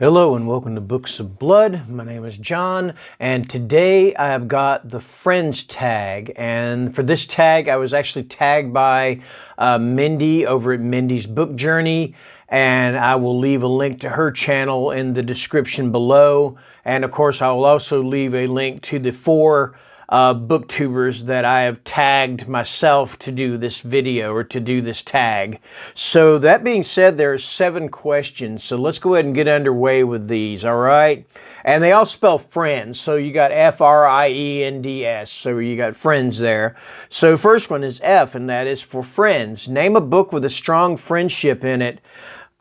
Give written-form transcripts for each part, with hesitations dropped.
Hello and welcome to Books of Blood. My name is John, and today I have got the Friends tag. And for this tag, I was actually tagged by Mindy over at Mindy's Book Journey, and I will leave a link to her channel in the description below. And of course, I will also leave a link to the four booktubers that I have tagged myself to do this video or to do this tag. So that being said, there are 7 questions. So let's go ahead and get underway with these, all right? And they all spell friends. So you got F-R-I-E-N-D-S. So you got friends there. So first one is F, and that is for friends. Name a book with a strong friendship in it.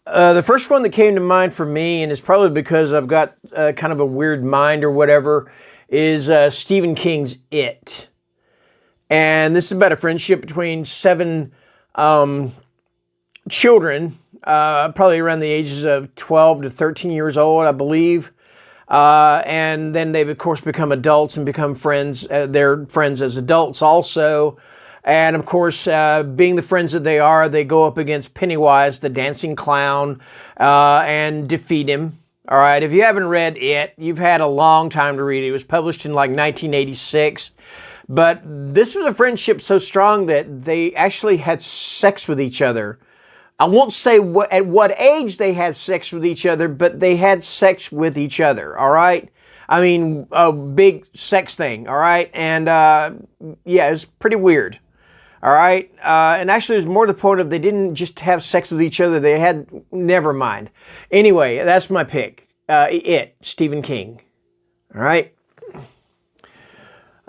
The first one that came to mind for me, and it's probably because I've got kind of a weird mind or whatever, is Stephen King's It. And this is about a friendship between 7 children, probably around the ages of 12 to 13 years old, I believe. And then they've, of course, become adults and become friends. They're friends as adults also. And, of course, being the friends that they are, they go up against Pennywise, the dancing clown, and defeat him. All right, if you haven't read It, you've had a long time to read it. It was published in like 1986. But this was a friendship so strong that they actually had sex with each other. I won't say at what age they had sex with each other, but they had sex with each other, all right? I mean, a big sex thing, all right? And yeah, it was pretty weird. All right. And actually, there's more to the point of they didn't just have sex with each other. They had, never mind. Anyway, that's my pick. It, Stephen King. All right.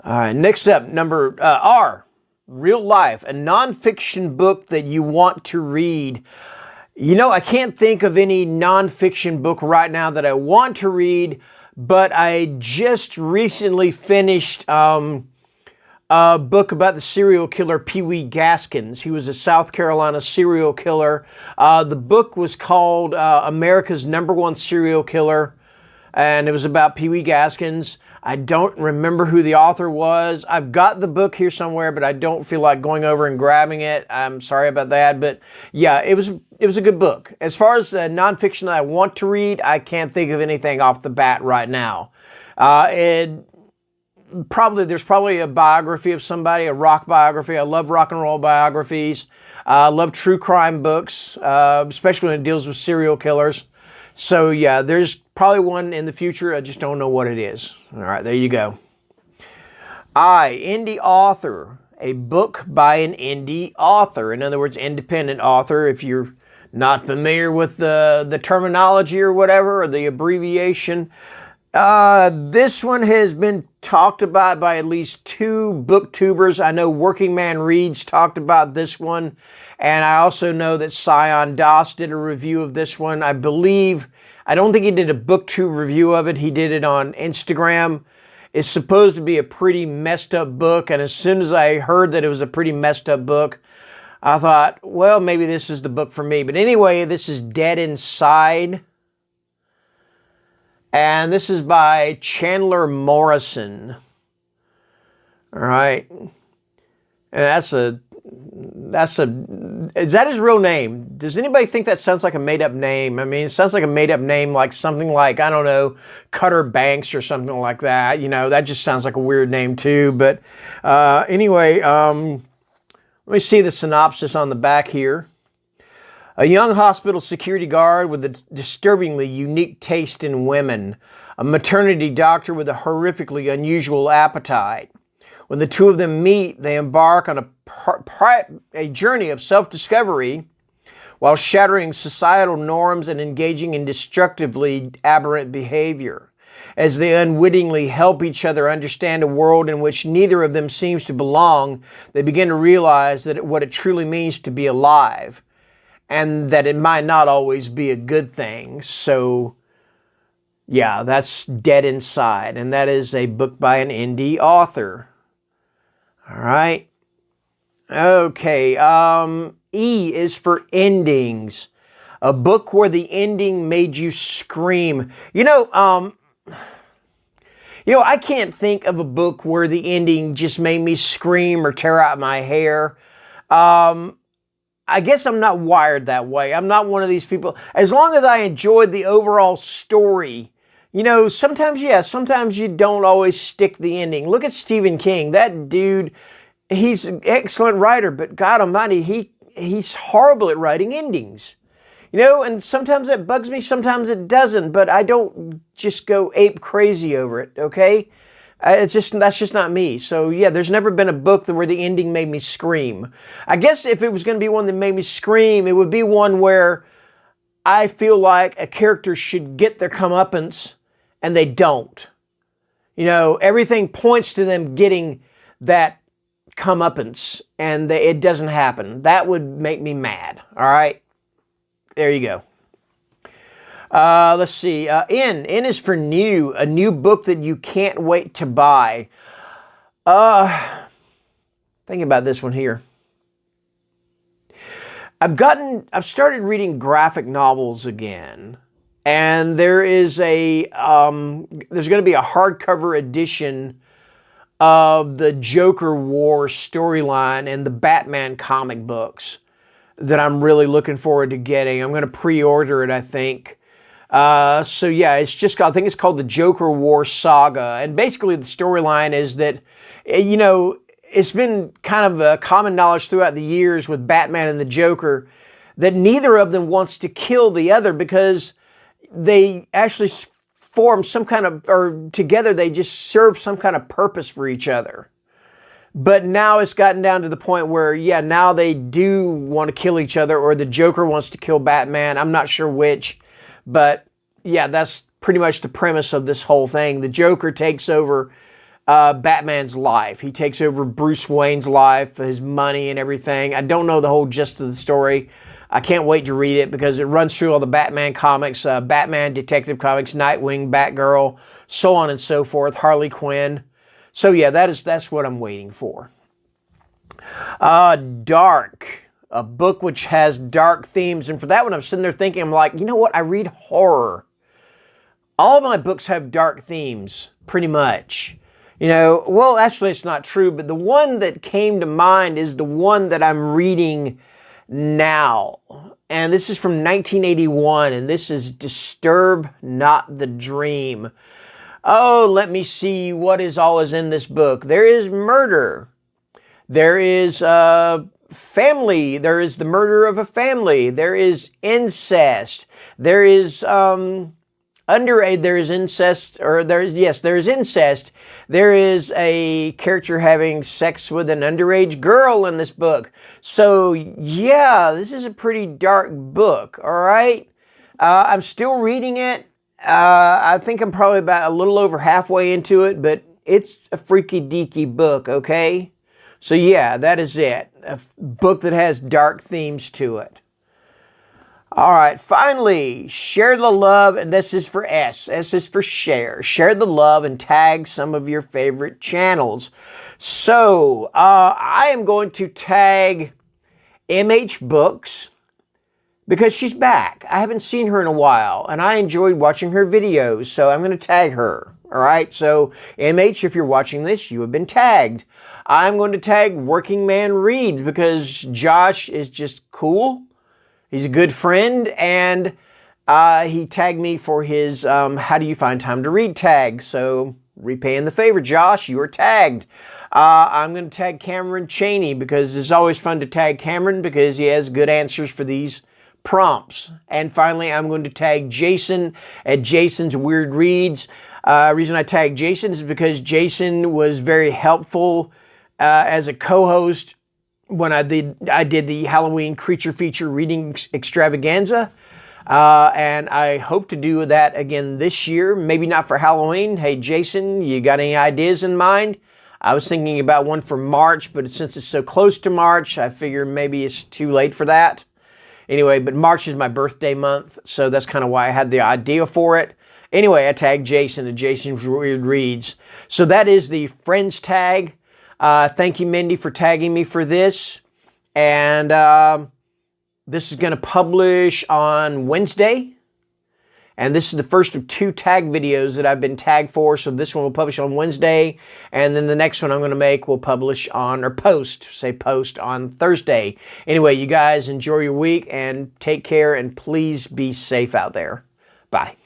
All right. Next up, number R, Real Life, a nonfiction book that you want to read. You know, I can't think of any nonfiction book right now that I want to read, but I just recently finished a book about the serial killer Pee Wee Gaskins. He was a South Carolina serial killer. The book was called America's #1 Serial Killer, and it was about Pee Wee Gaskins. I don't remember who the author was. I've got the book here somewhere, but I don't feel like going over and grabbing it. I'm sorry about that, but yeah, it was a good book. As far as nonfiction that I want to read, I can't think of anything off the bat right now. There's probably a biography of somebody, a rock biography. I love rock and roll biographies. I love true crime books, especially when it deals with serial killers. So yeah, there's probably one in the future. I just don't know what it is. All right, there you go. Indie author, a book by an indie author. In other words, independent author. If you're not familiar with the terminology or whatever, or the abbreviation, this one has been talked about by at least 2 booktubers. I know Working Man Reads talked about this one, and I also know that Sion Das did a review of this one. I don't think he did a booktube review of it. He did it on Instagram. It's supposed to be a pretty messed up book, and as soon as I heard that it was a pretty messed up book, I thought, well, maybe this is the book for me. But anyway, this is Dead Inside. And this is by Chandler Morrison. All right. And is that his real name? Does anybody think that sounds like a made-up name? I mean, it sounds like a made-up name, like something like, I don't know, Cutter Banks or something like that. You know, that just sounds like a weird name too. But anyway, let me see the synopsis on the back here. A young hospital security guard with a disturbingly unique taste in women. A maternity doctor with a horrifically unusual appetite. When the two of them meet, they embark on a journey of self-discovery while shattering societal norms and engaging in destructively aberrant behavior. As they unwittingly help each other understand a world in which neither of them seems to belong, they begin to realize what it truly means to be alive, and that it might not always be a good thing. So, yeah, that's Dead Inside, and that is a book by an indie author. All right. Okay, E is for endings. A book where the ending made you scream. You know, I can't think of a book where the ending just made me scream or tear out my hair. I guess I'm not wired that way. I'm not one of these people. As long as I enjoyed the overall story, you know, sometimes, yeah, sometimes you don't always stick the ending. Look at Stephen King. That dude, he's an excellent writer, but God almighty, he's horrible at writing endings. You know, and sometimes it bugs me, sometimes it doesn't, but I don't just go ape crazy over it, okay? That's just not me. So yeah, there's never been a book where the ending made me scream. I guess if it was going to be one that made me scream, it would be one where I feel like a character should get their comeuppance and they don't. You know, everything points to them getting that comeuppance and it doesn't happen. That would make me mad, all right? There you go. Let's see. N is for new. A new book that you can't wait to buy. Think about this one here. I've started reading graphic novels again, and there's going to be a hardcover edition of the Joker War storyline and the Batman comic books that I'm really looking forward to getting. I'm going to pre-order it, I think. So yeah, I think it's called the Joker War Saga. And basically the storyline is that, you know, it's been kind of a common knowledge throughout the years with Batman and the Joker that neither of them wants to kill the other because they actually form some kind of, or together they just serve some kind of purpose for each other. But now it's gotten down to the point where, yeah, now they do want to kill each other, or the Joker wants to kill Batman. I'm not sure which, but yeah, that's pretty much the premise of this whole thing. The Joker takes over Batman's life. He takes over Bruce Wayne's life, his money and everything. I don't know the whole gist of the story. I can't wait to read it because it runs through all the Batman comics, Batman, Detective Comics, Nightwing, Batgirl, so on and so forth, Harley Quinn. So yeah, that's what I'm waiting for. Dark, a book which has dark themes. And for that one, I'm sitting there thinking, I'm like, you know what? I read horror. All of my books have dark themes, pretty much. You know, well, actually, it's not true, but the one that came to mind is the one that I'm reading now. And this is from 1981, and this is Disturb Not the Dream. Oh, let me see what all is in this book. There is murder. There is family. There is the murder of a family. There is incest. There is underage. There is incest, or there is incest. There is a character having sex with an underage girl in this book. So yeah, this is a pretty dark book. All right, I'm still reading it. I think I'm probably about a little over halfway into it, but it's a freaky deaky book, okay? So yeah, that is it. A book that has dark themes to it. All right, finally, share the love, and this is for S. S is for share. Share the love and tag some of your favorite channels. So I am going to tag MH Books, because she's back. I haven't seen her in a while, and I enjoyed watching her videos, so I'm going to tag her. All right, so MH, if you're watching this, you have been tagged. I'm going to tag Working Man Reads because Josh is just cool. He's a good friend, and he tagged me for his How Do You Find Time to Read tag. So repaying the favor, Josh, you are tagged. I'm going to tag Cameron Chaney because it's always fun to tag Cameron because he has good answers for these prompts. And finally, I'm going to tag Jason at Jason's Weird Reads. Reason I tagged Jason is because Jason was very helpful as a co-host when I did the Halloween Creature Feature Reading Extravaganza. And I hope to do that again this year. Maybe not for Halloween. Hey, Jason, you got any ideas in mind? I was thinking about one for March, but since it's so close to March, I figure maybe it's too late for that. Anyway, but March is my birthday month, so that's kind of why I had the idea for it. Anyway, I tagged Jason at Jason's Weird Reads. So that is the friends tag. Thank you, Mindy, for tagging me for this. And this is going to publish on Wednesday. And this is the first of 2 tag videos that I've been tagged for. So this one will publish on Wednesday, and then the next one I'm going to make will publish on, or post on Thursday. Anyway, you guys enjoy your week and take care, and please be safe out there. Bye.